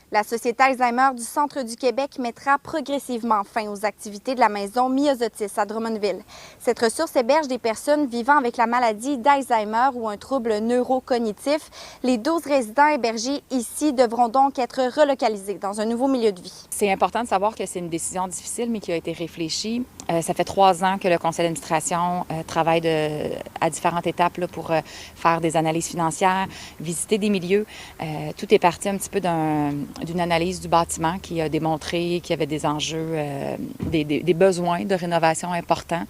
La Société Alzheimer du Centre du Québec mettra progressivement fin aux activités de la maison Myosotis à Drummondville. Cette ressource héberge des personnes vivant avec la maladie d'Alzheimer ou un trouble neurocognitif. Les 12 résidents hébergés ici devront donc être relocalisés dans un nouveau milieu de vie. C'est important de savoir que c'est une décision difficile, mais qui a été réfléchie. Ça fait 3 ans que le conseil d'administration travaille à différentes étapes là, pour faire des analyses financières, visiter des milieux. Tout est parti un petit peu d'une analyse du bâtiment qui a démontré qu'il y avait des enjeux, des besoins de rénovation importants.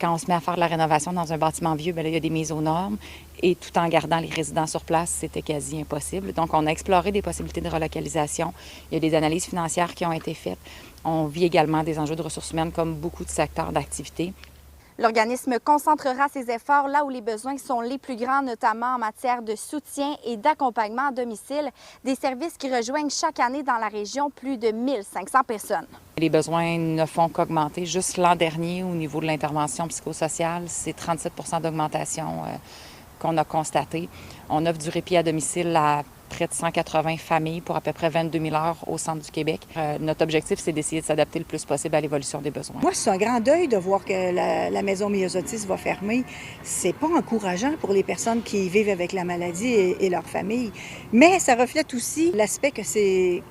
Quand on se met à faire de la rénovation dans un bâtiment vieux, bien là, il y a des mises aux normes. Et tout en gardant les résidents sur place, c'était quasi impossible. Donc, on a exploré des possibilités de relocalisation. Il y a des analyses financières qui ont été faites. On vit également des enjeux de ressources humaines comme beaucoup de secteurs d'activité. L'organisme concentrera ses efforts là où les besoins sont les plus grands, notamment en matière de soutien et d'accompagnement à domicile, des services qui rejoignent chaque année dans la région plus de 1500 personnes. Les besoins ne font qu'augmenter. Juste l'an dernier, au niveau de l'intervention psychosociale, c'est 37 d'augmentation qu'on a constaté. On offre du répit à domicile à près de 180 familles pour à peu près 22 000 heures au centre du Québec. Notre objectif, c'est d'essayer de s'adapter le plus possible à l'évolution des besoins. Moi, c'est un grand deuil de voir que la maison Myosotis va fermer. C'est pas encourageant pour les personnes qui vivent avec la maladie et leurs familles. Mais ça reflète aussi l'aspect que c'est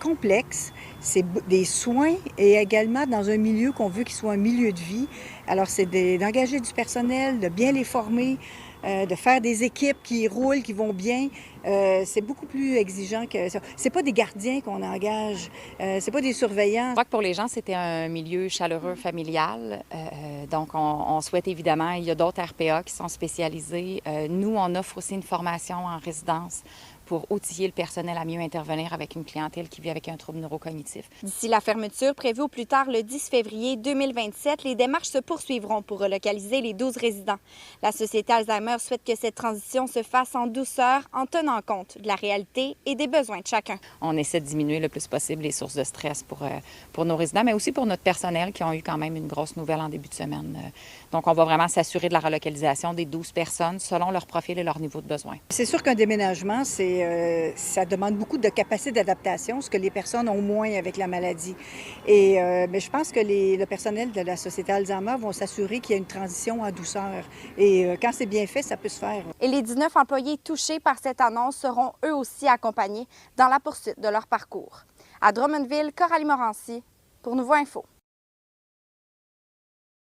complexe, c'est des soins et également dans un milieu qu'on veut qu'il soit un milieu de vie. Alors, c'est d'engager du personnel, de bien les former, de faire des équipes qui roulent, qui vont bien. C'est beaucoup plus exigeant que ça. C'est pas des gardiens qu'on engage, c'est pas des surveillants. Je crois que pour les gens, c'était un milieu chaleureux, familial. Donc, on souhaite évidemment, il y a d'autres RPA qui sont spécialisés. Nous, on offre aussi une formation en résidence pour outiller le personnel à mieux intervenir avec une clientèle qui vit avec un trouble neurocognitif. D'ici la fermeture prévue au plus tard le 10 février 2027, les démarches se poursuivront pour relocaliser les 12 résidents. La Société Alzheimer souhaite que cette transition se fasse en douceur en tenant compte de la réalité et des besoins de chacun. On essaie de diminuer le plus possible les sources de stress pour nos résidents, mais aussi pour notre personnel qui ont eu quand même une grosse nouvelle en début de semaine. Donc, on va vraiment s'assurer de la relocalisation des 12 personnes selon leur profil et leur niveau de besoin. C'est sûr qu'un déménagement, ça demande beaucoup de capacité d'adaptation, ce que les personnes ont moins avec la maladie. Et mais je pense que le personnel de la Société Alzheimer vont s'assurer qu'il y a une transition en douceur. Et quand c'est bien fait, ça peut se faire. Et les 19 employés touchés par cette annonce seront eux aussi accompagnés dans la poursuite de leur parcours. À Drummondville, Coralie Morancy pour Nouveau Info.